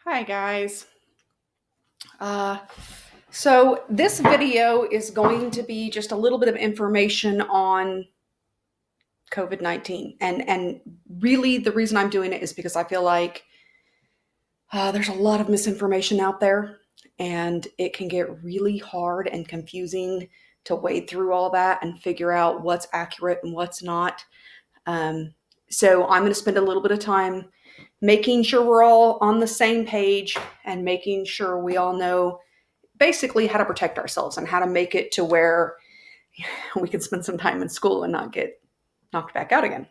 Hi guys. Uh, so this video is going to be just a little bit of information on COVID-19. And really the reason I'm doing it is because I feel like there's a lot of misinformation out there and it can get really hard and confusing to wade through all that and figure out what's accurate and what's not. Um, so I'm going to spend a little bit of time making sure we're all on the same page and making sure we all know basically how to protect ourselves and how to make it to where we can spend some time in school and not get knocked back out again.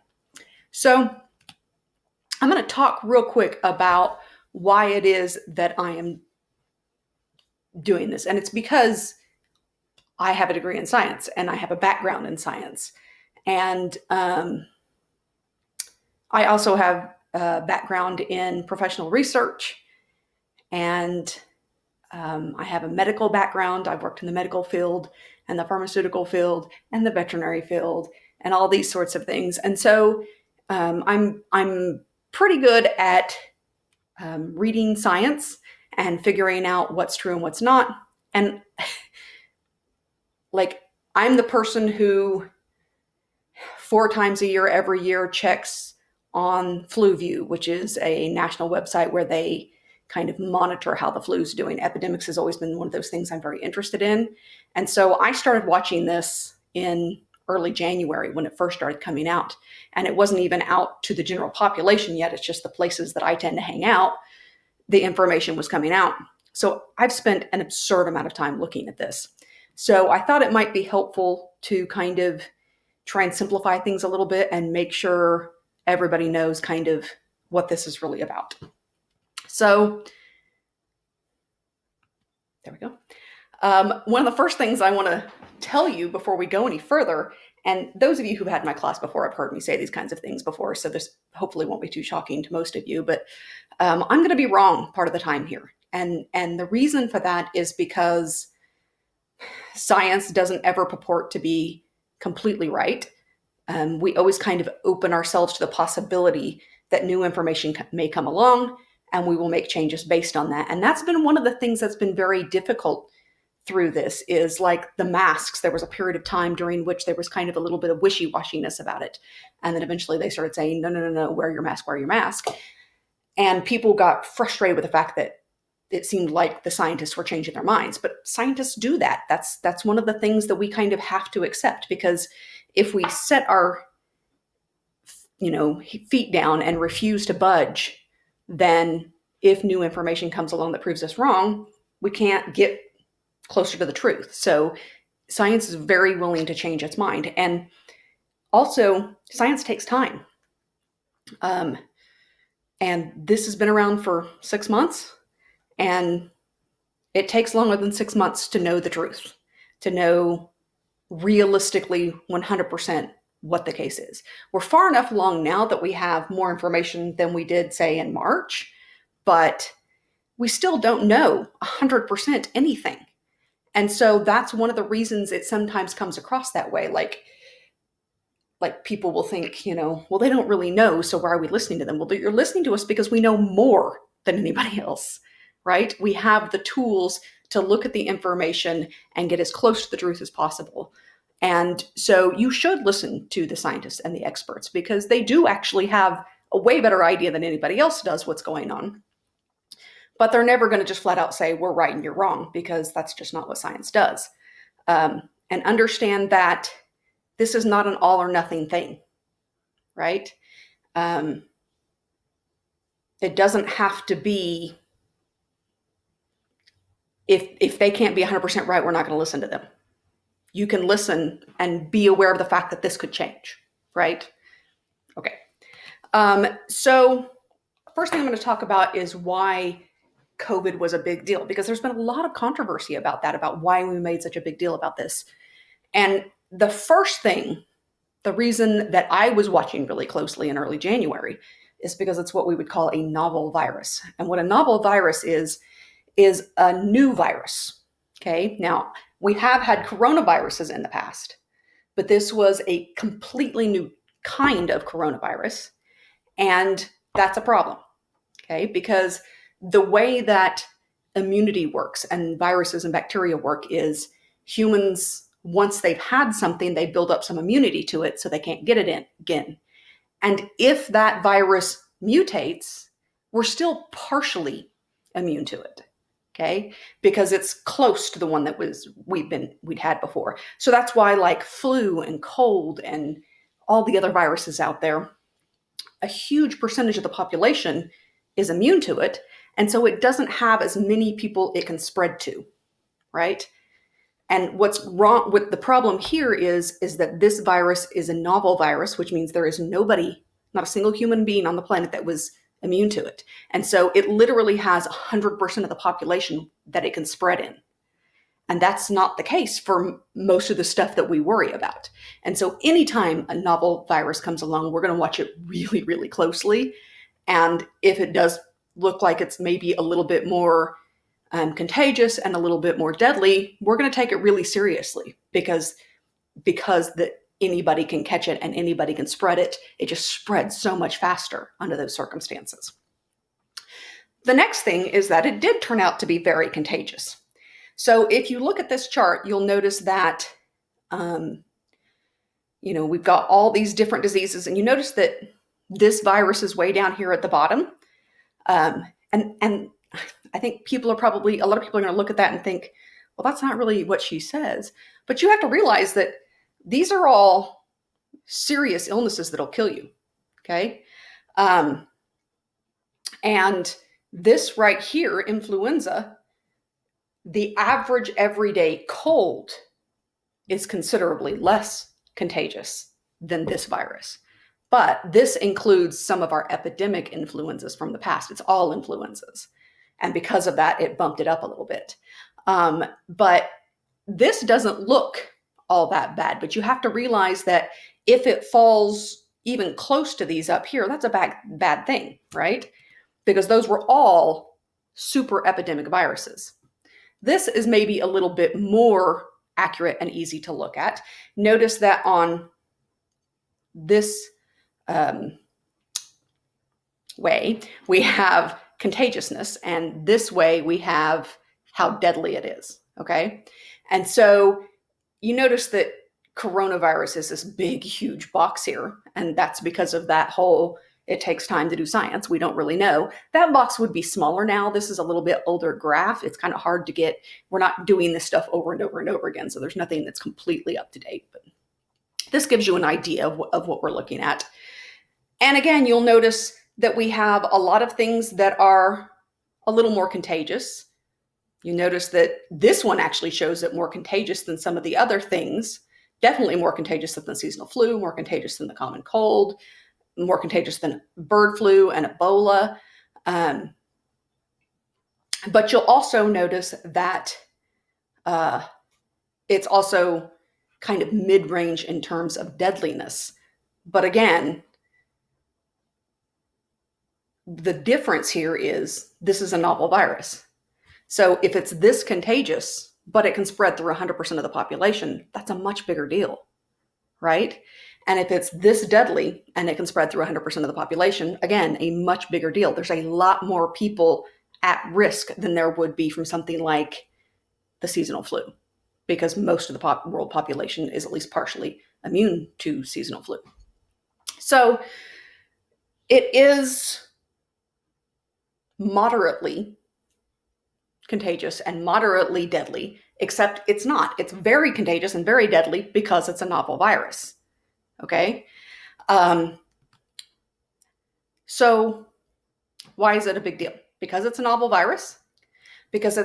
So I'm going to talk real quick about why it is that I am doing this. And it's because I have a degree in science and I have a background in science. And I also have a background in professional research and I have a medical background. I've worked in the medical field and the pharmaceutical field and the veterinary field and all these sorts of things. And so I'm pretty good at reading science and figuring out what's true and what's not. And like I'm the person who 4 times a year, every year, checks on FluView, which is a national website where they kind of monitor how the flu is doing. Epidemics has always been one of those things I'm very interested in. And so I started watching this in early January when it first started coming out. And it wasn't even out to the general population yet. It's just the places that I tend to hang out. The information was coming out. So I've spent an absurd amount of time looking at this. So I thought it might be helpful to kind of try and simplify things a little bit and make sure everybody knows kind of what this is really about. So there we go. One of the first things I want to tell you before we go any further, and those of you who've had my class before have heard me say these kinds of things before, so this hopefully won't be too shocking to most of you, but I'm going to be wrong part of the time here. And the reason for that is because science doesn't ever purport to be completely right. We always kind of open ourselves to the possibility that new information may come along and we will make changes based on that. And that's been one of the things that's been very difficult through this is like the masks. There was a period of time during which there was kind of a little bit of wishy-washiness about it. And then eventually they started saying, no, wear your mask, wear your mask. And people got frustrated with the fact that it seemed like the scientists were changing their minds. But scientists do that. That's one of the things that we kind of have to accept, because if we set our feet down and refuse to budge, then if new information comes along that proves us wrong, we can't get closer to the truth. So science is very willing to change its mind. And also, science takes time. And this has been around for 6 months, and it takes longer than 6 months to know the truth, to know realistically 100% what the case is. We're far enough along now that we have more information than we did, say, in March, but we still don't know 100% anything. And so that's one of the reasons it sometimes comes across that way. Like people will think, well, they don't really know, so why are we listening to them? Well, you're listening to us because we know more than anybody else, right? We have the tools to look at the information and get as close to the truth as possible. And so you should listen to the scientists and the experts because they do actually have a way better idea than anybody else does what's going on. But they're never going to just flat out say, we're right and you're wrong, because that's just not what science does. And understand that this is not an all or nothing thing, right? It doesn't have to be, if they can't be 100% right, we're not going to listen to them. You can listen and be aware of the fact that this could change, right? Okay. So first thing I'm going to talk about is why COVID was a big deal, because there's been a lot of controversy about that, about why we made such a big deal about this. And the first thing, the reason that I was watching really closely in early January is because it's what we would call a novel virus. And what a novel virus is a new virus. Okay. Now, we have had coronaviruses in the past, but this was a completely new kind of coronavirus. And that's a problem. Okay. Because the way that immunity works and viruses and bacteria work is humans, once they've had something, they build up some immunity to it so they can't get it in again. And if that virus mutates, we're still partially immune to it, okay? Because it's close to the one that we'd had before. So that's why, like flu and cold and all the other viruses out there, a huge percentage of the population is immune to it. And so it doesn't have as many people it can spread to, right? And what's wrong with the problem here is that this virus is a novel virus, which means there is nobody, not a single human being on the planet that was immune to it. And so it literally has 100% of the population that it can spread in. And that's not the case for most of the stuff that we worry about. And so anytime a novel virus comes along, we're going to watch it really, really closely. And if it does look like it's maybe a little bit more contagious and a little bit more deadly, we're going to take it really seriously because that anybody can catch it and anybody can spread it. It just spreads so much faster under those circumstances. The next thing is that it did turn out to be very contagious. So if you look at this chart, you'll notice that, we've got all these different diseases, and you notice that this virus is way down here at the bottom. And I think a lot of people are going to look at that and think, well, that's not really what she says. But you have to realize that these are all serious illnesses that'll kill you, okay? And this right here, influenza, the average everyday cold is considerably less contagious than this virus. But this includes some of our epidemic influenzas from the past. It's all influenzas. And because of that, it bumped it up a little bit. But this doesn't look all that bad. But you have to realize that if it falls even close to these up here, that's a bad thing, right? Because those were all super epidemic viruses. This is maybe a little bit more accurate and easy to look at. Notice that on this way, we have contagiousness, and this way we have how deadly it is, okay? And so you notice that coronavirus is this big, huge box here, and that's because of that whole, it takes time to do science. We don't really know. That box would be smaller now. This is a little bit older graph. It's kind of hard to get. We're not doing this stuff over and over and over again, so there's nothing that's completely up to date. But this gives you an idea of what we're looking at. And again, you'll notice that we have a lot of things that are a little more contagious. You notice that this one actually shows it more contagious than some of the other things. Definitely more contagious than the seasonal flu, more contagious than the common cold, more contagious than bird flu and Ebola. But you'll also notice that it's also kind of mid-range in terms of deadliness. But again, the difference here is this is a novel virus. So if it's this contagious, but it can spread through 100% of the population, that's a much bigger deal, right? And if it's this deadly and it can spread through 100% of the population, again, a much bigger deal. There's a lot more people at risk than there would be from something like the seasonal flu, because most of the world population is at least partially immune to seasonal flu. So it is moderately contagious and moderately deadly, except it's not. It's very contagious and very deadly because it's a novel virus. Okay? So why is it a big deal? Because it's a novel virus. Because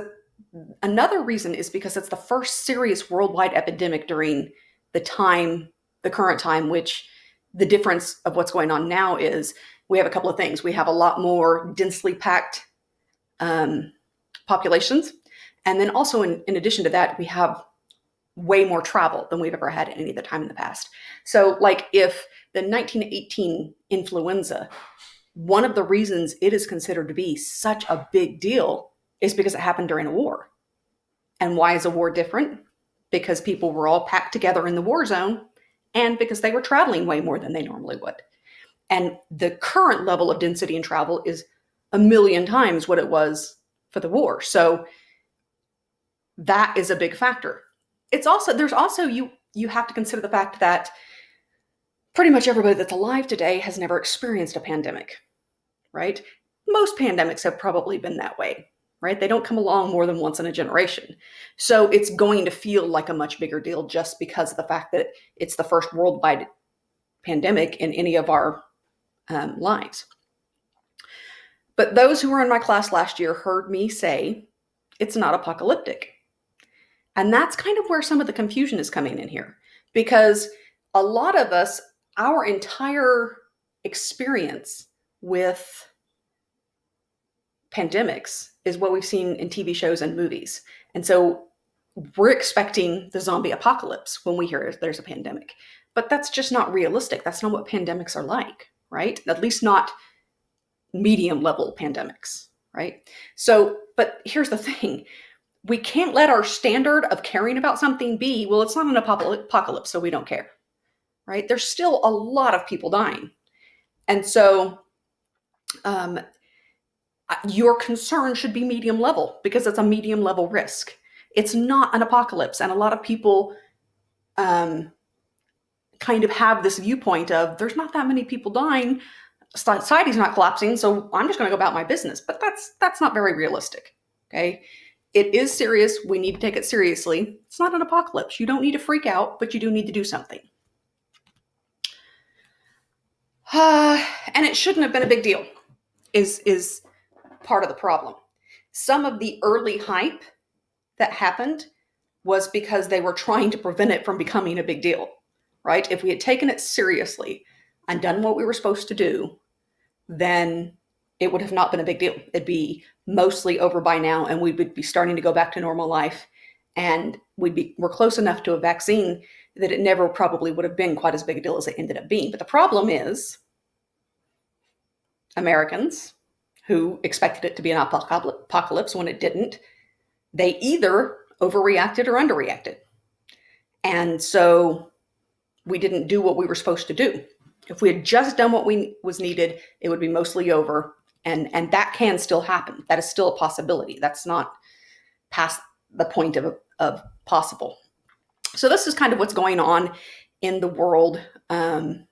another reason is because it's the first serious worldwide epidemic during the current time, which the difference of what's going on now is we have a couple of things. We have a lot more densely packed populations. And then also in addition to that, we have way more travel than we've ever had at any other time in the past. So like if the 1918 influenza, one of the reasons it is considered to be such a big deal is because it happened during a war. And why is a war different? Because people were all packed together in the war zone and because they were traveling way more than they normally would. And the current level of density in travel is a million times what it was for the war. So that is a big factor. There's also, you have to consider the fact that pretty much everybody that's alive today has never experienced a pandemic, right? Most pandemics have probably been that way, right? They don't come along more than once in a generation. So it's going to feel like a much bigger deal just because of the fact that it's the first worldwide pandemic in any of our lives. But those who were in my class last year heard me say it's not apocalyptic. And that's kind of where some of the confusion is coming in here, because a lot of us, our entire experience with pandemics is what we've seen in TV shows and movies. And so we're expecting the zombie apocalypse when we hear there's a pandemic. But that's just not realistic. That's not what pandemics are like, right? At least not medium level pandemics, right? So, but here's the thing. We can't let our standard of caring about something be, well, it's not an apocalypse, so we don't care, right? There's still a lot of people dying. And so your concern should be medium level, because it's a medium level risk. It's not an apocalypse. And a lot of people kind of have this viewpoint of there's not that many people dying, society's not collapsing, so I'm just going to go about my business. But that's not very realistic, okay? It is serious. We need to take it seriously. It's not an apocalypse. You don't need to freak out, but you do need to do something. And it shouldn't have been a big deal, is part of the problem. Some of the early hype that happened was because they were trying to prevent it from becoming a big deal, right? If we had taken it seriously and done what we were supposed to do, then it would have not been a big deal. It'd be mostly over by now, and we would be starting to go back to normal life, and we're close enough to a vaccine that it never probably would have been quite as big a deal as it ended up being. But the problem is Americans who expected it to be an apocalypse when it didn't, they either overreacted or underreacted. And so we didn't do what we were supposed to do. If we had just done what was needed, it would be mostly over. And that can still happen. That is still a possibility. That's not past the point of possible. So this is kind of what's going on in the world. Kind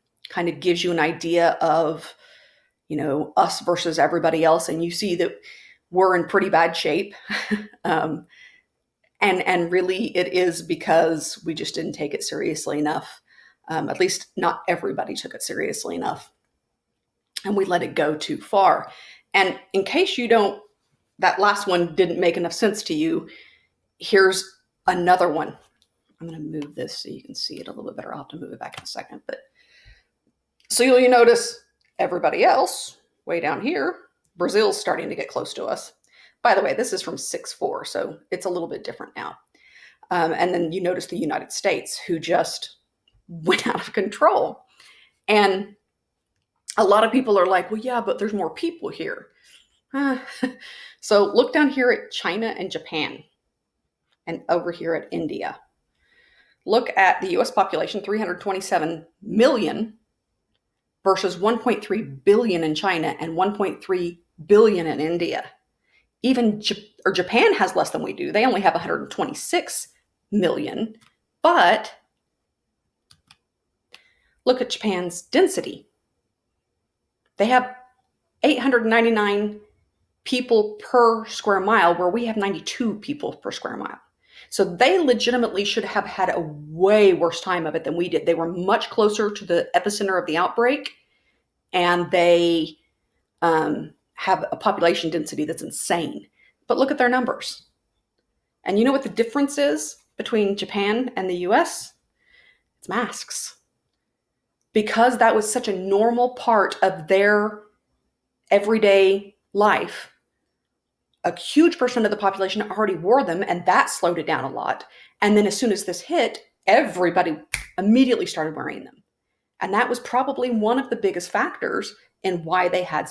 of gives you an idea of, us versus everybody else. And you see that we're in pretty bad shape. And really it is because we just didn't take it seriously enough. At least not everybody took it seriously enough. And we let it go too far. And in case that last one didn't make enough sense to you, here's another one. I'm going to move this so you can see it a little bit better. I'll have to move it back in a second. But so you'll notice everybody else way down here, Brazil's starting to get close to us. By the way, this is from 6.4, so it's a little bit different now. And then you notice the United States, who just went out of control. And a lot of people are like, well, yeah, but there's more people here. So look down here at China and Japan, and over here at India. Look at the US population, 327 million versus 1.3 billion in China and 1.3 billion in India. Even Japan has less than we do. They only have 126 million. But look at Japan's density. They have 899 people per square mile, where we have 92 people per square mile. So they legitimately should have had a way worse time of it than we did. They were much closer to the epicenter of the outbreak, and they have a population density that's insane. But look at their numbers. And you know what the difference is between Japan and the US? It's masks. Because that was such a normal part of their everyday life, a huge percent of the population already wore them, and that slowed it down a lot. And then as soon as this hit, everybody immediately started wearing them. And that was probably one of the biggest factors in why they had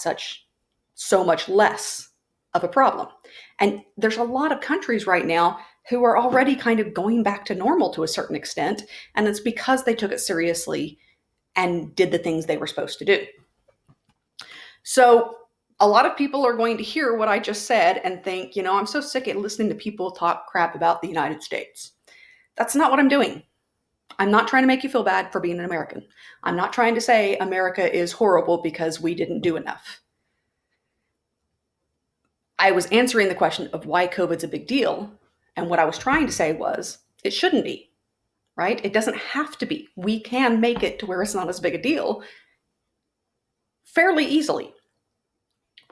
so much less of a problem. And there's a lot of countries right now who are already kind of going back to normal to a certain extent. And it's because they took it seriously and did the things they were supposed to do. So A lot of people are going to hear what I just said and think, I'm so sick of listening to people talk crap about the United States. That's not what I'm doing. I'm not trying to make you feel bad for being an American. I'm not trying to say America is horrible because we didn't do enough. I was answering the question of why COVID's a big deal. And what I was trying to say was it shouldn't be, right? It doesn't have to be. We can make it to where it's not as big a deal fairly easily.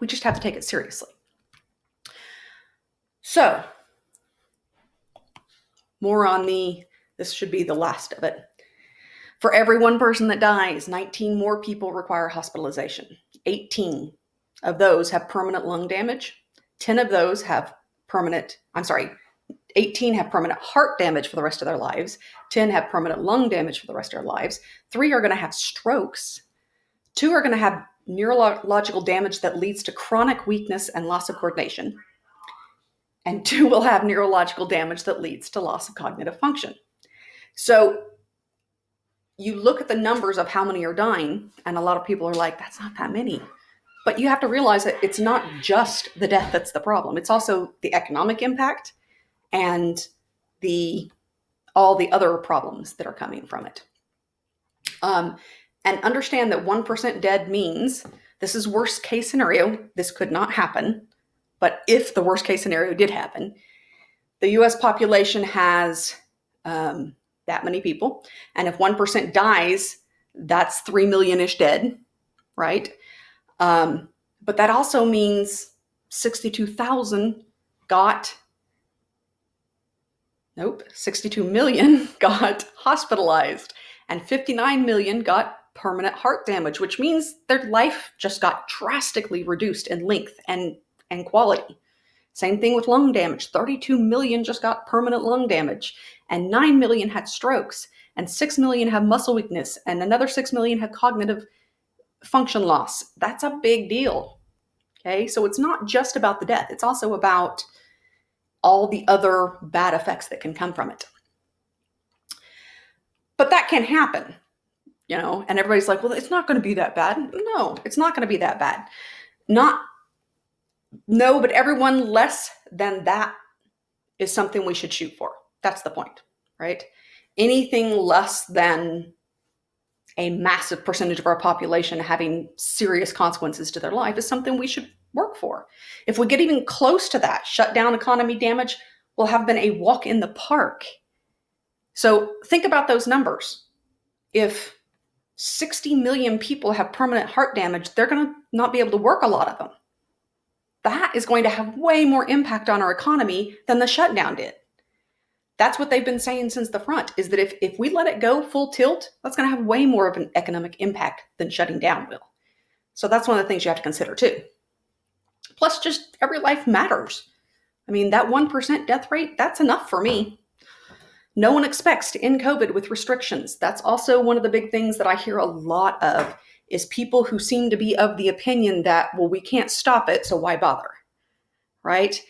We just have to take it seriously. So, more on this should be the last of it. For every one person that dies, 19 more people require hospitalization. 18 of those have permanent lung damage. 10 of those have 18 have permanent heart damage for the rest of their lives. 10 have permanent lung damage for the rest of their lives. 3 are going to have strokes. 2 are going to have neurological damage that leads to chronic weakness and loss of coordination. And 2 will have neurological damage that leads to loss of cognitive function. So you look at the numbers of how many are dying, and a lot of people are like, that's not that many. But you have to realize that it's not just the death that's the problem. It's also the economic impact and all the other problems that are coming from it. And understand that 1% dead means this is worst case scenario. This could not happen. But if the worst case scenario did happen, the US population has that many people. And if 1% dies, that's 3 million-ish dead, right? But that also means 62 million got hospitalized, and 59 million got permanent heart damage, which means their life just got drastically reduced in length and quality. Same thing with lung damage. 32 million just got permanent lung damage, and 9 million had strokes, and 6 million have muscle weakness, and another 6 million have cognitive function loss. That's a big deal. Okay, so it's not just about the death. It's also about all the other bad effects that can come from it. But that can happen, and everybody's like, well, it's not going to be that bad. No, it's not going to be that bad. No, but everyone less than that is something we should shoot for. That's the point, right? Anything less than a massive percentage of our population having serious consequences to their life is something we should work for. If we get even close to that, shutdown economy damage will have been a walk in the park. So think about those numbers. If 60 million people have permanent heart damage, they're going to not be able to work, a lot of them. That is going to have way more impact on our economy than the shutdown did. That's what they've been saying since the front, is that if we let it go full tilt, that's going to have way more of an economic impact than shutting down will. So that's one of the things you have to consider too. Plus, just every life matters. I mean, that 1% death rate, that's enough for me. No one expects to end COVID with restrictions. That's also one of the big things that I hear a lot of, is people who seem to be of the opinion that, well, we can't stop it, so why bother, right?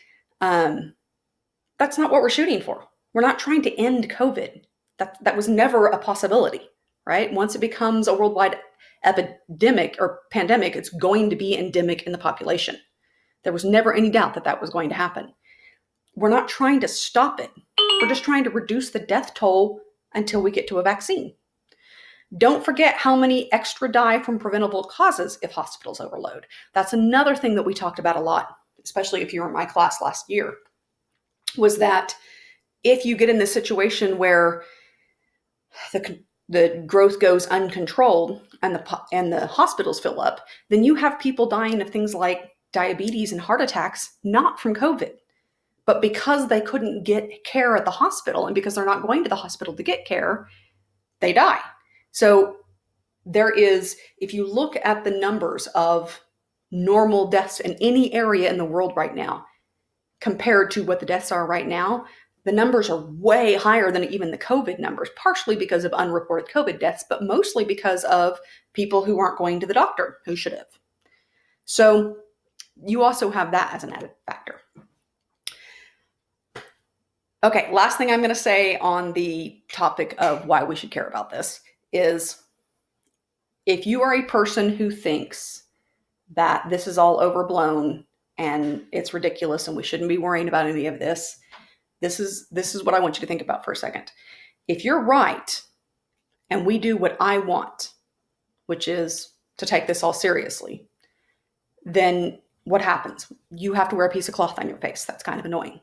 That's not what we're shooting for. We're not trying to end COVID. That was never a possibility, right? Once it becomes a worldwide epidemic or pandemic, it's going to be endemic in the population. There was never any doubt that was going to happen. We're not trying to stop it. We're just trying to reduce the death toll until we get to a vaccine. Don't forget how many extra die from preventable causes if hospitals overload. That's another thing that we talked about a lot, especially if you were in my class last year, was that if you get in this situation where the growth goes uncontrolled and the hospitals fill up, then you have people dying of things like diabetes and heart attacks, not from COVID, but because they couldn't get care at the hospital, and because they're not going to the hospital to get care, they die. So there is, if you look at the numbers of normal deaths in any area in the world right now, compared to what the deaths are right now, the numbers are way higher than even the COVID numbers, partially because of unreported COVID deaths, but mostly because of people who aren't going to the doctor who should have. So you also have that as an added factor. Okay, last thing I'm going to say on the topic of why we should care about this is, if you are a person who thinks that this is all overblown and it's ridiculous and we shouldn't be worrying about any of this. This is what I want you to think about for a second. If you're right and we do what I want, which is to take this all seriously, then what happens? You have to wear a piece of cloth on your face. That's kind of annoying.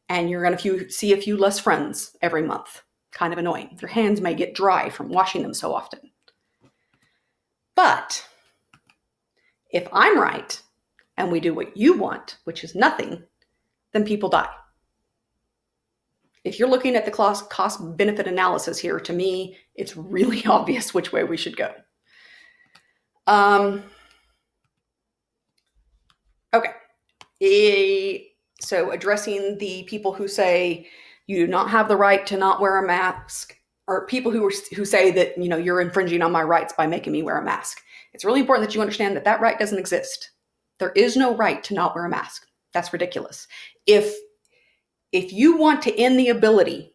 And you're going to see a few less friends every month. Kind of annoying. Your hands may get dry from washing them so often. But if I'm right and we do what you want, which is nothing, then people die. If you're looking at the cost-benefit analysis here, to me, it's really obvious which way we should go. Okay. So addressing the people who say you do not have the right to not wear a mask, or people who say that, you're infringing on my rights by making me wear a mask. It's really important that you understand that right doesn't exist. There is no right to not wear a mask. That's ridiculous. If you want to end the ability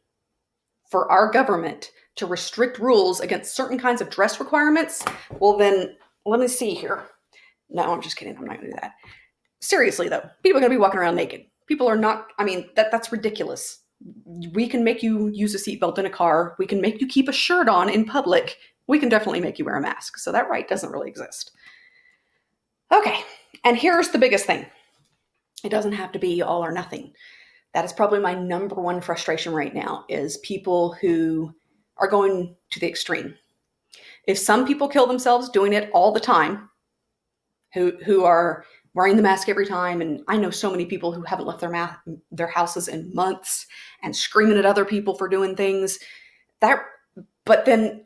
for our government to restrict rules against certain kinds of dress requirements, well then, let me see here. No, I'm just kidding. I'm not going to do that. Seriously though, people are going to be walking around naked. People are not, that's ridiculous. We can make you use a seatbelt in a car. We can make you keep a shirt on in public. We can definitely make you wear a mask. So that right doesn't really exist. Okay. And here's the biggest thing. It doesn't have to be all or nothing. That is probably my number one frustration right now, is people who are going to the extreme. If some people kill themselves doing it all the time, who are wearing the mask every time, and I know so many people who haven't left their houses in months and screaming at other people for doing things, but then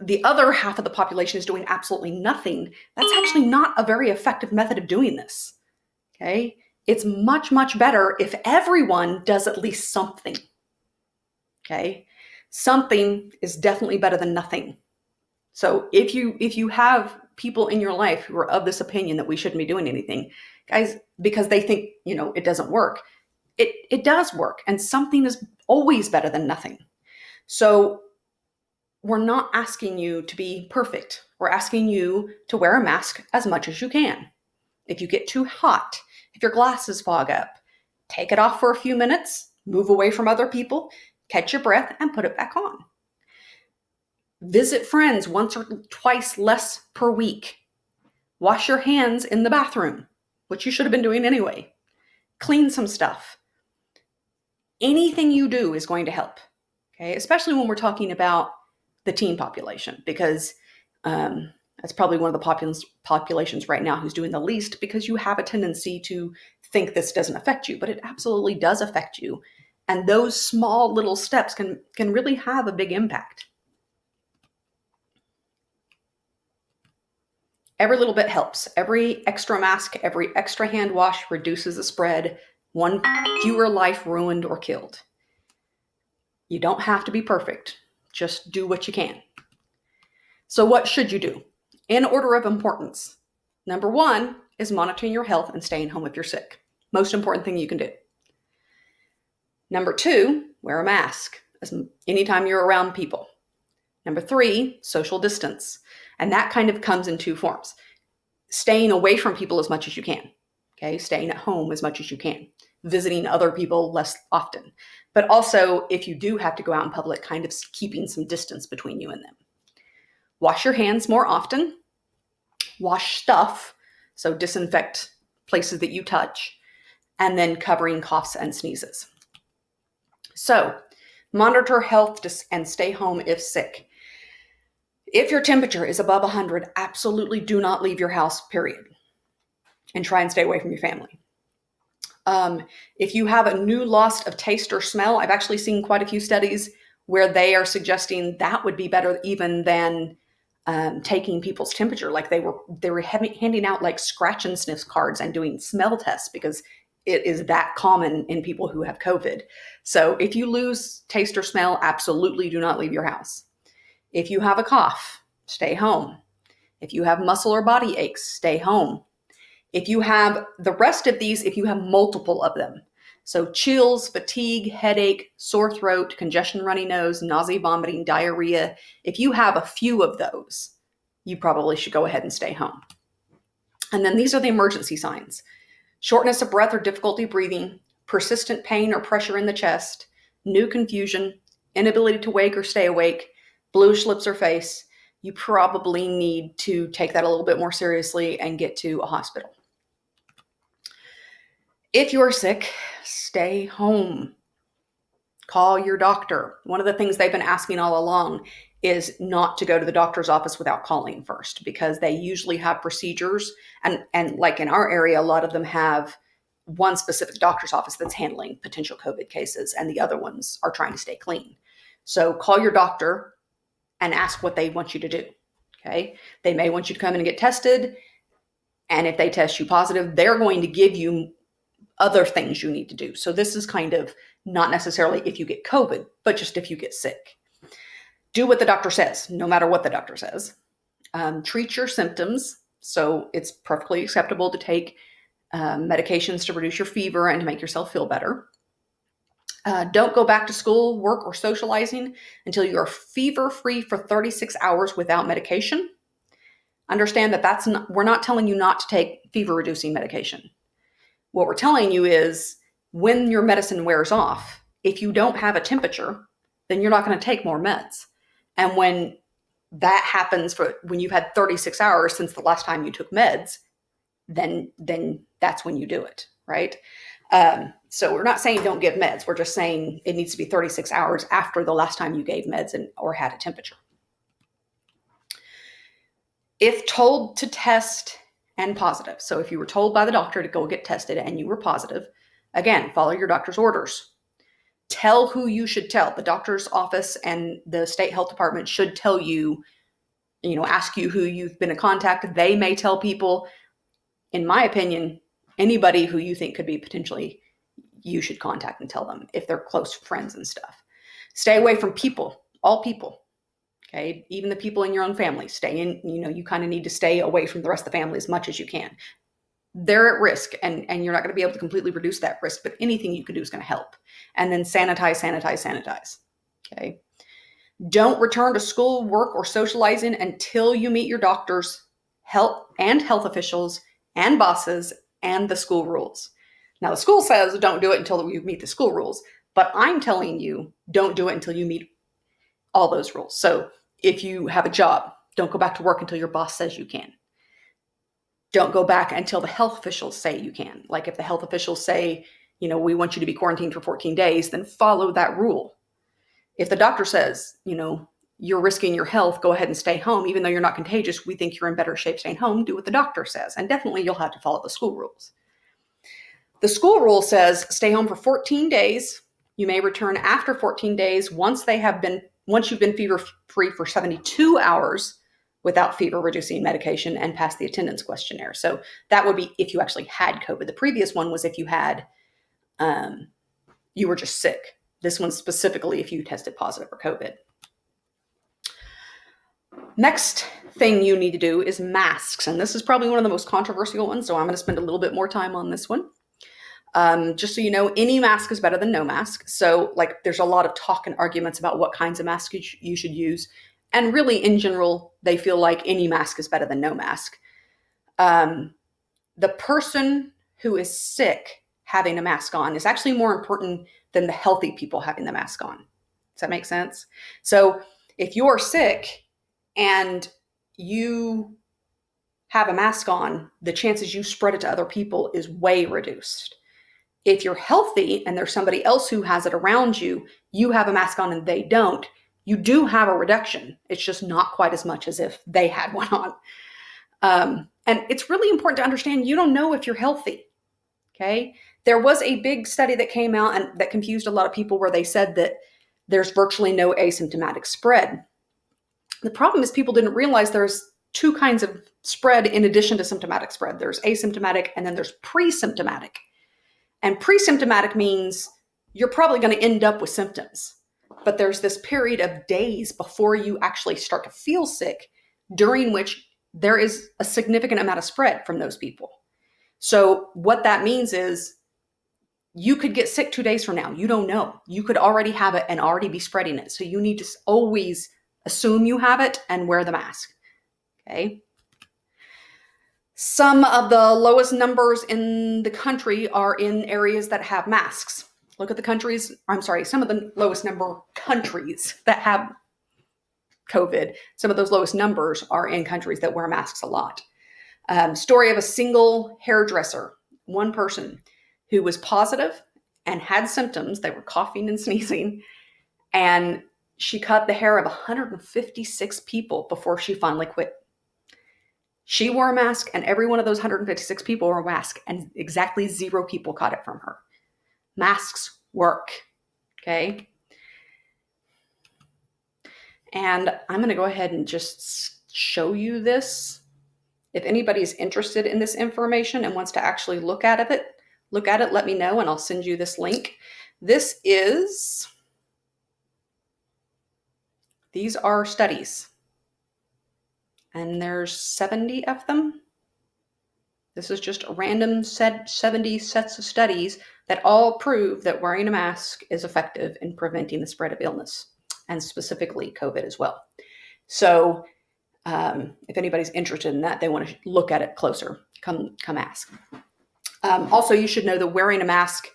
the other half of the population is doing absolutely nothing. That's actually not a very effective method of doing this. Okay? It's much, much better if everyone does at least something. Okay? Something is definitely better than nothing. So if you have people in your life who are of this opinion that we shouldn't be doing anything, guys, because they think, it doesn't work, it does work. And something is always better than nothing. So we're not asking you to be perfect. We're asking you to wear a mask as much as you can. If you get too hot, if your glasses fog up, take it off for a few minutes, move away from other people, catch your breath, and put it back on. Visit friends once or twice less per week. Wash your hands in the bathroom, which you should have been doing anyway. Clean some stuff. Anything you do is going to help, okay? Especially when we're talking about the teen population, because that's probably one of the populations right now who's doing the least, because you have a tendency to think this doesn't affect you, but it absolutely does affect you. And those small little steps can really have a big impact. Every little bit helps. Every extra mask, every extra hand wash reduces the spread. One fewer life ruined or killed. You don't have to be perfect. Just do what you can. So what should you do? In order of importance. Number 1 is monitoring your health and staying home if you're sick. Most important thing you can do. Number 2, wear a mask anytime you're around people. Number 3, social distance. And that kind of comes in 2 forms. Staying away from people as much as you can. Okay, staying at home as much as you can. Visiting other people less often. But also, if you do have to go out in public, kind of keeping some distance between you and them. Wash your hands more often. Wash stuff, so disinfect places that you touch. And then covering coughs and sneezes. So, monitor health and stay home if sick. If your temperature is above 100, absolutely do not leave your house, period. And try and stay away from your family. If you have a new loss of taste or smell, I've actually seen quite a few studies where they are suggesting that would be better even than taking people's temperature. Like they were handing out like scratch and sniff cards and doing smell tests, because it is that common in people who have COVID. So if you lose taste or smell, absolutely do not leave your house. If you have a cough, stay home. If you have muscle or body aches, stay home. If you have the rest of these, if you have multiple of them, so chills, fatigue, headache, sore throat, congestion, runny nose, nausea, vomiting, diarrhea, if you have a few of those, you probably should go ahead and stay home. And then these are the emergency signs: shortness of breath or difficulty breathing, persistent pain or pressure in the chest, new confusion, inability to wake or stay awake, bluish lips or face. You probably need to take that a little bit more seriously and get to a hospital. If you're sick, stay home. Call your doctor. One of the things they've been asking all along is not to go to the doctor's office without calling first, because they usually have procedures. And like in our area, a lot of them have one specific doctor's office that's handling potential COVID cases, and the other ones are trying to stay clean. So call your doctor and ask what they want you to do. Okay. They may want you to come in and get tested. And if they test you positive, they're going to give you other things you need to do. So this is kind of not necessarily if you get COVID, but just if you get sick. Do what the doctor says, no matter what the doctor says. Treat your symptoms. So it's perfectly acceptable to take medications to reduce your fever and to make yourself feel better. Don't go back to school, work, or socializing until you are fever-free for 36 hours without medication. Understand that we're not telling you not to take fever-reducing medication. What we're telling you is when your medicine wears off, if you don't have a temperature, then you're not going to take more meds. And when that happens when you've had 36 hours since the last time you took meds, then that's when you do it, right? So we're not saying don't give meds. We're just saying it needs to be 36 hours after the last time you gave meds or had a temperature. If told to test and positive, so if you were told by the doctor to go get tested and you were positive, again, follow your doctor's orders. Tell who you should tell. The doctor's office and the state health department should tell you, ask you who you've been in contact. They may tell people. In my opinion, anybody who you think could be potentially, you should contact and tell them if they're close friends and stuff. Stay away from people, all people. Okay, even the people in your own family. Stay in, you kind of need to stay away from the rest of the family as much as you can. They're at risk, and you're not going to be able to completely reduce that risk, but anything you can do is going to help. And then sanitize. Okay. Don't return to school, work, or socializing until you meet your doctors, health officials, and bosses, and the school rules. Now, the school says don't do it until you meet the school rules, but I'm telling you, don't do it until you meet all those rules. So if you have a job, don't go back to work until your boss says you can. Don't go back until the health officials say you can. Like if the health officials say, we want you to be quarantined for 14 days, then follow that rule. If the doctor says, you're risking your health, go ahead and stay home, even though you're not contagious, we think you're in better shape staying home, do what the doctor says. And definitely you'll have to follow the school rules. The school rule says stay home for 14 days. You may return after 14 days once you've been fever-free for 72 hours without fever-reducing medication and pass the attendance questionnaire. So that would be if you actually had COVID. The previous one was if you had, you were just sick. This one's specifically if you tested positive for COVID. Next thing you need to do is masks. And this is probably one of the most controversial ones, so I'm going to spend a little bit more time on this one. Just so you know, any mask is better than no mask. So there's a lot of talk and arguments about what kinds of masks you should use. And really, in general, they feel like any mask is better than no mask. The person who is sick having a mask on is actually more important than the healthy people having the mask on. Does that make sense? So if you're sick and you have a mask on, the chances you spread it to other people is way reduced. If you're healthy and there's somebody else who has it around you, you have a mask on and they don't, you do have a reduction. It's just not quite as much as if they had one on. And it's really important to understand you don't know if you're healthy. Okay. There was a big study that came out and that confused a lot of people where they said that there's virtually no asymptomatic spread. The problem is people didn't realize there's two kinds of spread in addition to symptomatic spread. There's asymptomatic and then there's pre-symptomatic. And pre-symptomatic means you're probably going to end up with symptoms. But there's this period of days before you actually start to feel sick, during which there is a significant amount of spread from those people. So what that means is you could get sick 2 days from now. You don't know. You could already have it and already be spreading it. So you need to always assume you have it and wear the mask. Okay. Some of the lowest numbers in the country are in areas that have masks. Look at the countries, I'm sorry, some of the lowest number countries that have COVID, some of those lowest numbers are in countries that wear masks a lot. Story of a single hairdresser, one person who was positive and had symptoms. They were coughing and sneezing, and she cut the hair of 156 people before she finally quit. She wore a mask, and every one of those 156 people wore a mask, and exactly 0 people caught it from her. Masks work, okay? And I'm going to go ahead and just show you this. If anybody's interested in this information and wants to actually look at it, let me know, and I'll send you this link. These are studies, and there's 70 of them. This is just a random 70 sets of studies that all prove that wearing a mask is effective in preventing the spread of illness, and specifically COVID as well. So if anybody's interested in that, they want to look at it closer, come ask. Also, you should know that wearing a mask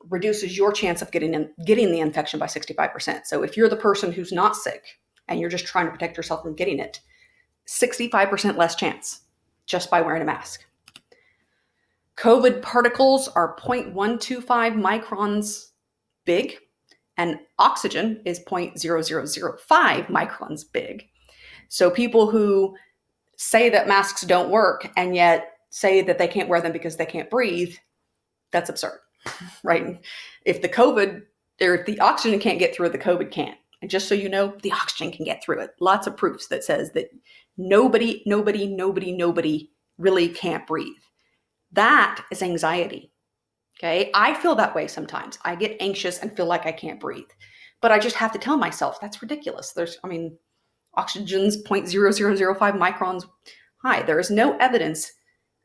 reduces your chance of getting the infection by 65%. So if you're the person who's not sick and you're just trying to protect yourself from getting it, 65% less chance just by wearing a mask. COVID particles are 0.125 microns big, and oxygen is 0.0005 microns big. So people who say that masks don't work and yet say that they can't wear them because they can't breathe, that's absurd, right? If the oxygen can't get through it, the COVID can't. And just so you know, the oxygen can get through it. Lots of proofs that says that nobody really can't breathe. That is anxiety, okay? I feel that way sometimes. I get anxious and feel like I can't breathe. But I just have to tell myself, that's ridiculous. Oxygen's 0.0005 microns high. There is no evidence.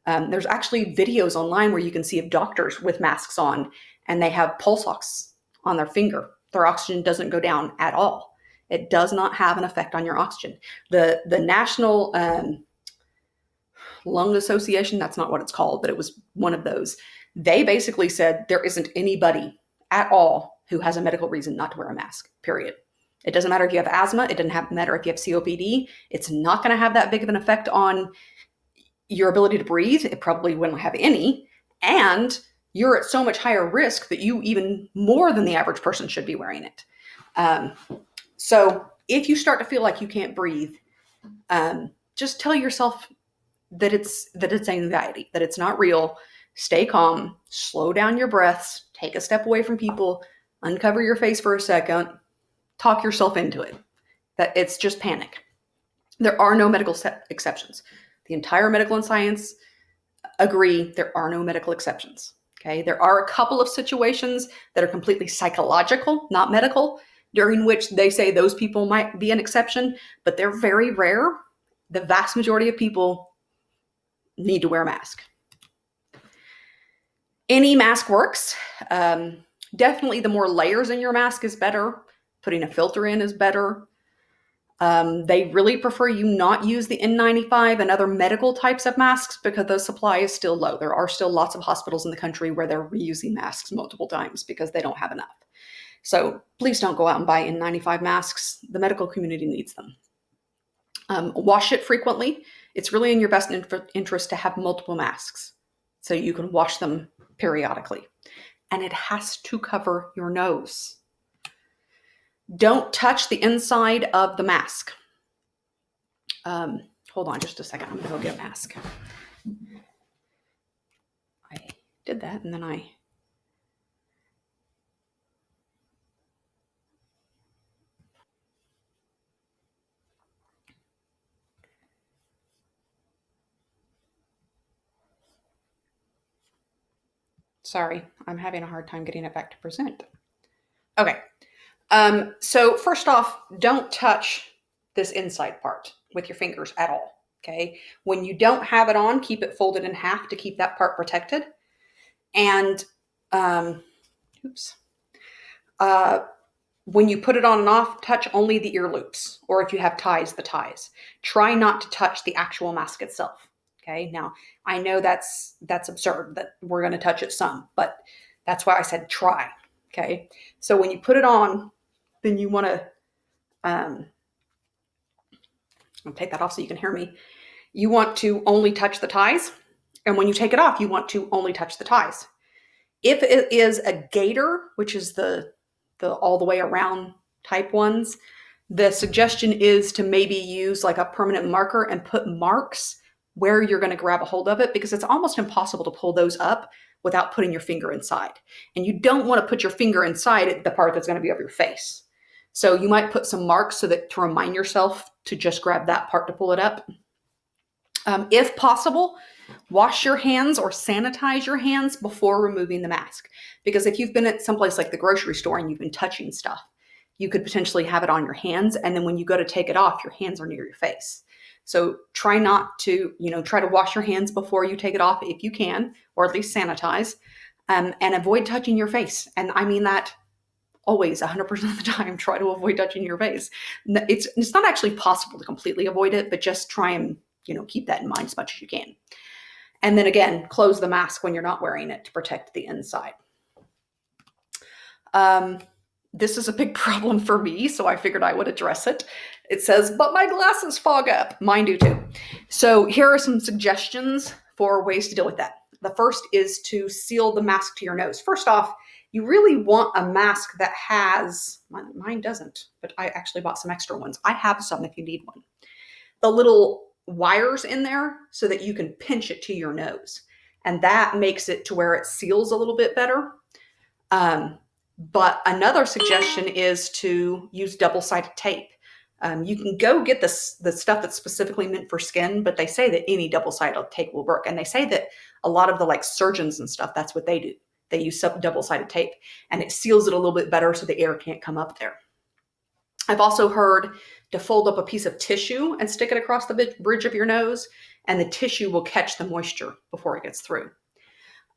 There's actually videos online where you can see of doctors with masks on, and they have pulse ox on their finger. Their oxygen doesn't go down at all. It does not have an effect on your oxygen. The National Lung Association, that's not what it's called, but it was one of those. They basically said there isn't anybody at all who has a medical reason not to wear a mask, period. It doesn't matter if you have asthma. It doesn't matter if you have COPD. It's not going to have that big of an effect on your ability to breathe. It probably wouldn't have any. And you're at so much higher risk that you even more than the average person should be wearing it. So if you start to feel like you can't breathe, just tell yourself that it's anxiety, that it's not real. Stay calm, slow down your breaths, take a step away from people, uncover your face for a second, talk yourself into it. That it's just panic. There are no medical exceptions. The entire medical and science agree there are no medical exceptions. Okay, there are a couple of situations that are completely psychological, not medical, during which they say those people might be an exception, but they're very rare. The vast majority of people need to wear a mask. Any mask works. Definitely the more layers in your mask is better. Putting a filter in is better. They really prefer you not use the N95 and other medical types of masks because the supply is still low. There are still lots of hospitals in the country where they're reusing masks multiple times because they don't have enough. So please don't go out and buy N95 masks. The medical community needs them. Wash it frequently. It's really in your best interest to have multiple masks so you can wash them periodically. And it has to cover your nose. Don't touch the inside of the mask. Hold on just a second. I'm going to go get a mask. I did that and then I... Sorry, I'm having a hard time getting it back to present. Okay. So first off, don't touch this inside part with your fingers at all. Okay. When you don't have it on, keep it folded in half to keep that part protected. And, when you put it on and off, touch only the ear loops, or if you have ties, the ties. Try not to touch the actual mask itself. Okay. Now I know that's absurd that we're going to touch it some, but that's why I said try. Okay. So when you put it on, then you want to, I'll take that off so you can hear me. You want to only touch the ties. And when you take it off, you want to only touch the ties. If it is a gaiter, which is the all the way around type ones, the suggestion is to maybe use like a permanent marker and put marks where you're going to grab a hold of it, because it's almost impossible to pull those up without putting your finger inside. And you don't want to put your finger inside the part that's going to be over your face. So you might put some marks so that to remind yourself to just grab that part to pull it up. If possible, wash your hands or sanitize your hands before removing the mask. Because if you've been at someplace like the grocery store and you've been touching stuff, you could potentially have it on your hands. And then when you go to take it off, your hands are near your face. So try not to, try to wash your hands before you take it off if you can, or at least sanitize, and avoid touching your face. And I mean that always 100% of the time. Try to avoid touching your face. It's not actually possible to completely avoid it, but just try and keep that in mind as much as you can. And then again, close the mask when you're not wearing it to protect the inside. This is a big problem for me, so I figured I would address it. It says, but my glasses fog up. Mine do too. So here are some suggestions for ways to deal with that. The first is to seal the mask to your nose. First off, you really want a mask that has, mine doesn't, but I actually bought some extra ones. I have some if you need one. The little wires in there so that you can pinch it to your nose. And that makes it to where it seals a little bit better. But another suggestion is to use double-sided tape. You can go get the stuff that's specifically meant for skin, but they say that any double-sided tape will work. And they say that a lot of the surgeons and stuff, that's what they do. They use double-sided tape and it seals it a little bit better so the air can't come up there. I've also heard to fold up a piece of tissue and stick it across the bridge of your nose, and the tissue will catch the moisture before it gets through.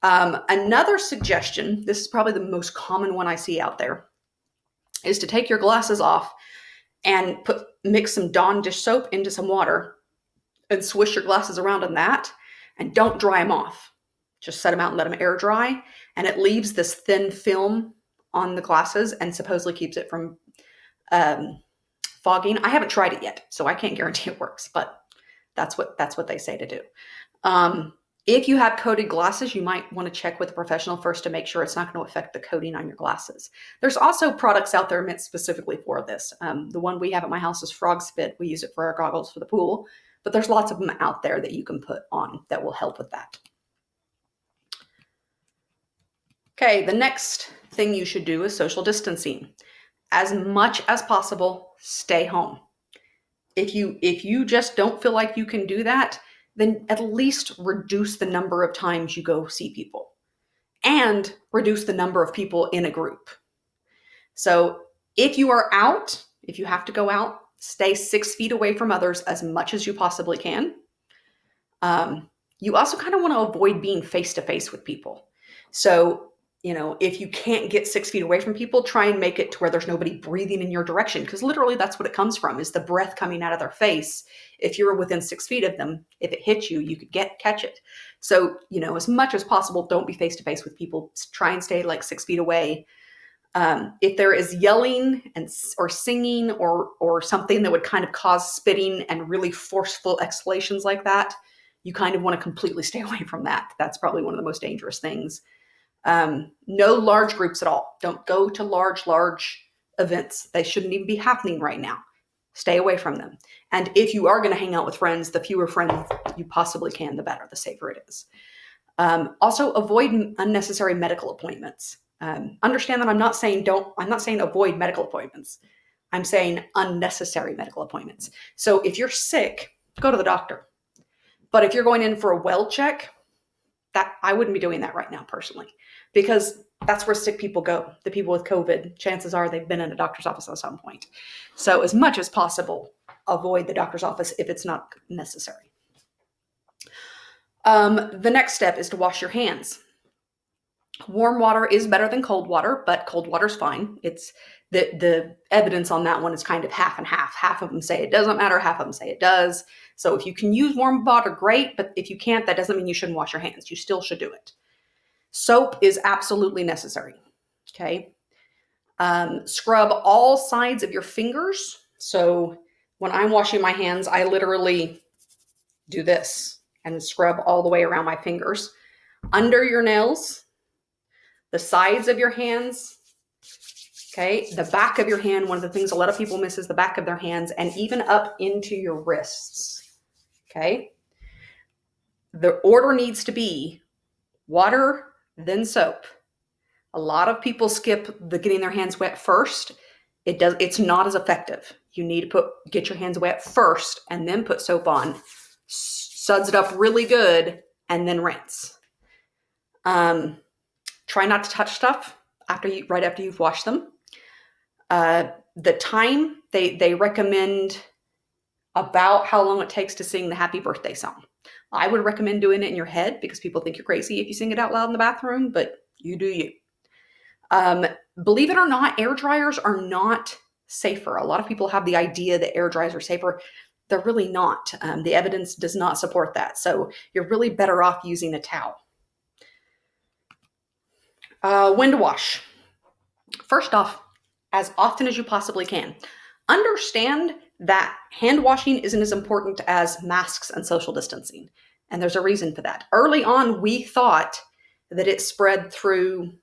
Another suggestion, this is probably the most common one I see out there, is to take your glasses off and mix some Dawn dish soap into some water and swish your glasses around in that, and don't dry them off. Just set them out and let them air dry, and it leaves this thin film on the glasses and supposedly keeps it from fogging. I haven't tried it yet, so I can't guarantee it works, but that's what they say to do. If you have coated glasses, you might want to check with a professional first to make sure it's not going to affect the coating on your glasses. There's also products out there meant specifically for this. The one we have at my house is Frog Spit. We use it for our goggles for the pool, but there's lots of them out there that you can put on that will help with that. Okay, the next thing you should do is social distancing. As much as possible, stay home. If you just don't feel like you can do that, then at least reduce the number of times you go see people and reduce the number of people in a group. So if you are out, if you have to go out, stay 6 feet away from others as much as you possibly can. You also kind of want to avoid being face to face with people. So if you can't get 6 feet away from people, try and make it to where there's nobody breathing in your direction, because literally that's what it comes from, is the breath coming out of their face. If you're within 6 feet of them, if it hits you, you could catch it. So, as much as possible, don't be face to face with people. Try and stay 6 feet away. If there is yelling or singing or something that would kind of cause spitting and really forceful exhalations like that, you kind of want to completely stay away from that. That's probably one of the most dangerous things. No large groups at all. Don't go to large events. They shouldn't even be happening right now. Stay away from them. And if you are going to hang out with friends, the fewer friends you possibly can, the better, the safer it is. Also, avoid unnecessary medical appointments. Understand that I'm not saying avoid medical appointments. I'm saying unnecessary medical appointments. So if you're sick, go to the doctor. But if you're going in for a well check, that I wouldn't be doing that right now personally, because that's where sick people go. The people with COVID, chances are they've been in a doctor's office at some point. So as much as possible, avoid the doctor's office if it's not necessary. The next step is to wash your hands. Warm water is better than cold water, but cold water's fine. It's the evidence on that one is kind of half and half. Half of them say it doesn't matter, half of them say it does. So if you can use warm water, great, but if you can't, that doesn't mean you shouldn't wash your hands. You still should do it. Soap is absolutely necessary. Okay. Scrub all sides of your fingers. So when I'm washing my hands, I literally do this and scrub all the way around my fingers, under your nails, the sides of your hands, okay, the back of your hand. One of the things a lot of people miss is the back of their hands, and even up into your wrists, okay? The order needs to be water, then soap. A lot of people skip the getting their hands wet first. It's not as effective. You need to get your hands wet first and then put soap on, suds it up really good, and then rinse. Try not to touch stuff right after you've washed them. The time they recommend about how long it takes to sing the happy birthday song. I would recommend doing it in your head because people think you're crazy if you sing it out loud in the bathroom, but you do you. Believe it or not, air dryers are not safer. A lot of people have the idea that air dryers are safer. They're really not. The evidence does not support that. So you're really better off using a towel. When to wash. First off, as often as you possibly can. Understand that hand washing isn't as important as masks and social distancing. And there's a reason for that. Early on, we thought that it spread through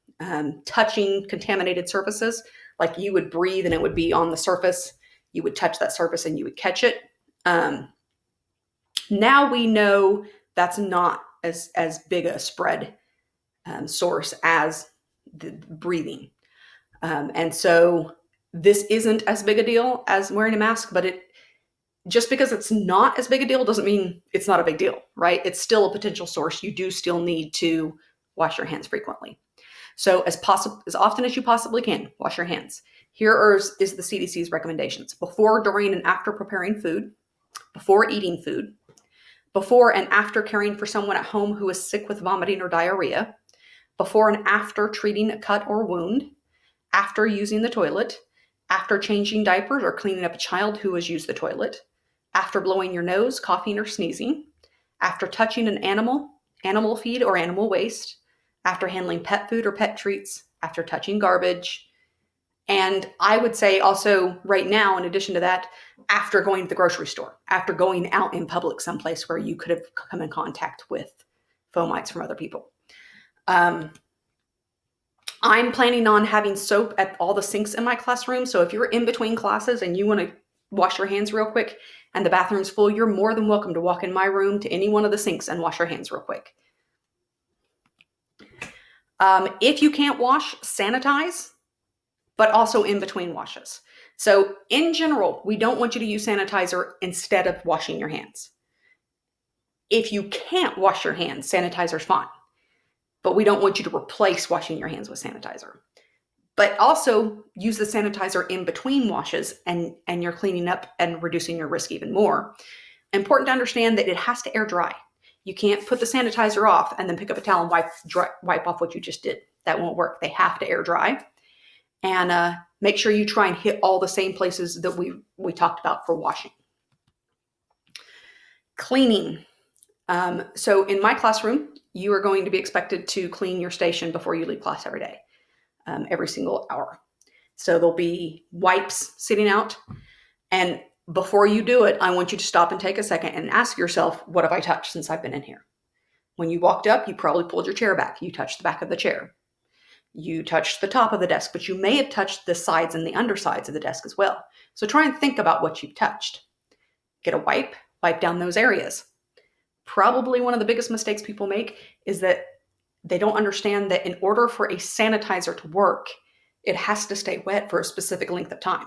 touching contaminated surfaces. Like you would breathe and it would be on the surface. You would touch that surface and you would catch it. Now we know that's not as big a spread source as the breathing. And so this isn't as big a deal as wearing a mask, but just because it's not as big a deal doesn't mean it's not a big deal, right? It's still a potential source. You do still need to wash your hands frequently. So as often as you possibly can, wash your hands. Here is the CDC's recommendations. Before, during, and after preparing food, before eating food, before and after caring for someone at home who is sick with vomiting or diarrhea, before and after treating a cut or wound, after using the toilet, after changing diapers or cleaning up a child who has used the toilet, after blowing your nose, coughing, or sneezing, after touching an animal feed or animal waste, after handling pet food or pet treats, after touching garbage, and I would say also right now, in addition to that, after going to the grocery store, after going out in public someplace where you could have come in contact with fomites from other people. I'm planning on having soap at all the sinks in my classroom. So if you're in between classes and you want to wash your hands real quick and the bathroom's full, you're more than welcome to walk in my room to any one of the sinks and wash your hands real quick. If you can't wash, sanitize, but also in between washes. So in general, we don't want you to use sanitizer instead of washing your hands. If you can't wash your hands, sanitizer's fine. But we don't want you to replace washing your hands with sanitizer. But also use the sanitizer in between washes and you're cleaning up and reducing your risk even more. Important to understand that it has to air dry. You can't put the sanitizer off and then pick up a towel and wipe off what you just did. That won't work. They have to air dry. And make sure you try and hit all the same places that we talked about for washing. Cleaning. So in my classroom, you are going to be expected to clean your station before you leave class every day, every single hour. So there'll be wipes sitting out. And before you do it, I want you to stop and take a second and ask yourself, what have I touched since I've been in here? When you walked up, you probably pulled your chair back. You touched the back of the chair. You touched the top of the desk, but you may have touched the sides and the undersides of the desk as well. So try and think about what you've touched. Get a wipe down those areas. Probably one of the biggest mistakes people make is that they don't understand that in order for a sanitizer to work, it has to stay wet for a specific length of time.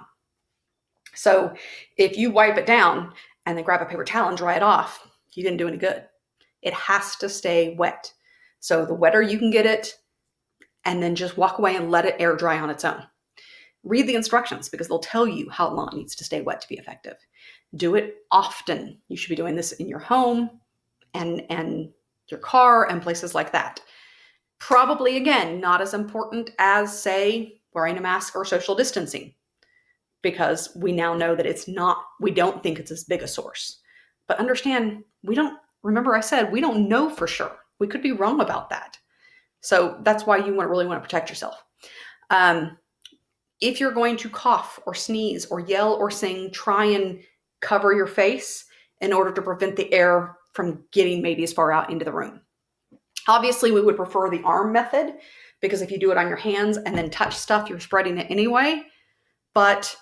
So if you wipe it down and then grab a paper towel and dry it off, you didn't do any good. It has to stay wet. So the wetter you can get it, and then just walk away and let it air dry on its own. Read the instructions because they'll tell you how long it needs to stay wet to be effective. Do it often. You should be doing this in your home and your car and places like that. Probably, again, not as important as, say, wearing a mask or social distancing, because we now know that we don't think it's as big a source. But understand, remember I said, we don't know for sure. We could be wrong about that. So that's why you really want to protect yourself. If you're going to cough or sneeze or yell or sing, try and cover your face in order to prevent the air from getting maybe as far out into the room. Obviously, we would prefer the arm method, because if you do it on your hands and then touch stuff, you're spreading it anyway. But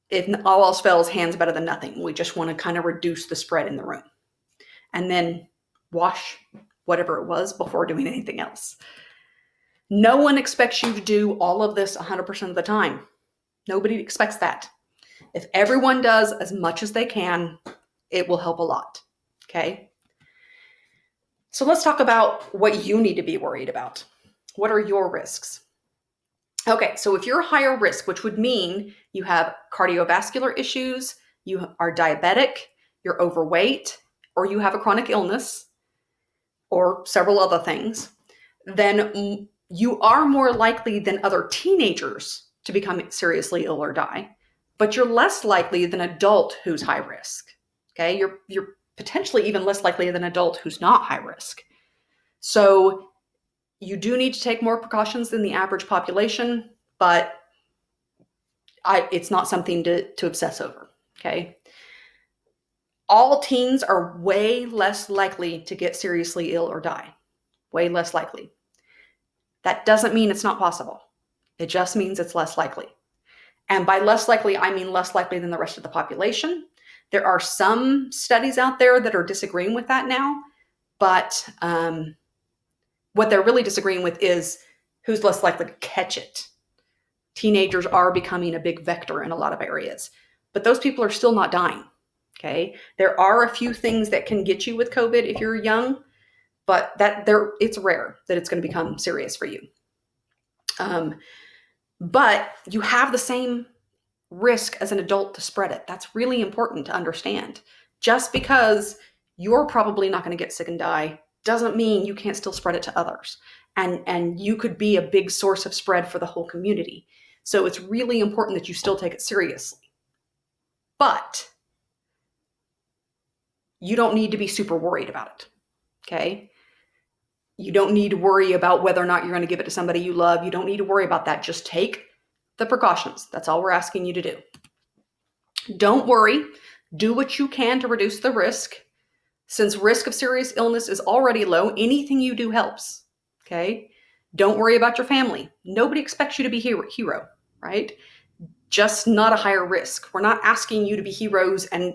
if all else fails, hands better than nothing. We just want to kind of reduce the spread in the room. And then wash whatever it was before doing anything else. No one expects you to do all of this 100% of the time. Nobody expects that. If everyone does as much as they can, it will help a lot. Okay? So let's talk about what you need to be worried about. What are your risks? Okay, so if you're a higher risk, which would mean you have cardiovascular issues, you are diabetic, you're overweight, or you have a chronic illness, or several other things, then you are more likely than other teenagers to become seriously ill or die, but you're less likely than an adult who's high risk. Okay, you're potentially even less likely than an adult who's not high risk. So you do need to take more precautions than the average population, but it's not something to obsess over, okay? All teens are way less likely to get seriously ill or die. Way less likely. That doesn't mean it's not possible. It just means it's less likely. And by less likely, I mean less likely than the rest of the population. There are some studies out there that are disagreeing with that now, but what they're really disagreeing with is who's less likely to catch it. Teenagers are becoming a big vector in a lot of areas, but those people are still not dying. Okay, there are a few things that can get you with COVID if you're young, but it's rare that it's going to become serious for you. But you have the same risk as an adult to spread it. That's really important to understand. Just because you're probably not going to get sick and die doesn't mean you can't still spread it to others. And you could be a big source of spread for the whole community. So it's really important that you still take it seriously. But you don't need to be super worried about it, okay? You don't need to worry about whether or not you're going to give it to somebody you love. You don't need to worry about that. Just take the precautions. That's all we're asking you to do. Don't worry. Do what you can to reduce the risk. Since risk of serious illness is already low, anything you do helps, okay? Don't worry about your family. Nobody expects you to be hero, right? Just not a higher risk. We're not asking you to be heroes and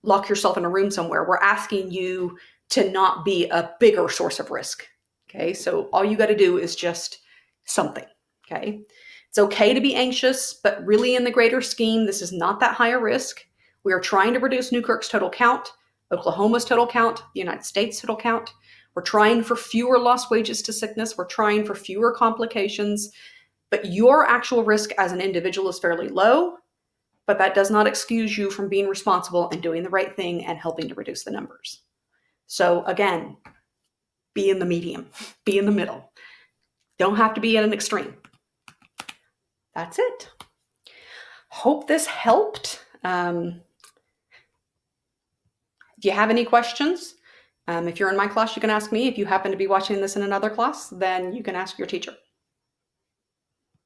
lock yourself in a room somewhere. We're asking you to not be a bigger source of risk. Okay, so all you got to do is just something. Okay, it's okay to be anxious, but really in the greater scheme, this is not that high a risk. We are trying to reduce Newkirk's total count, Oklahoma's total count, the United States total count. We're trying for fewer lost wages to sickness. We're trying for fewer complications, but your actual risk as an individual is fairly low. But that does not excuse you from being responsible and doing the right thing and helping to reduce the numbers. So again, be in the medium, be in the middle. Don't have to be at an extreme. That's it. Hope this helped. If you have any questions, if you're in my class, you can ask me. If you happen to be watching this in another class, then you can ask your teacher.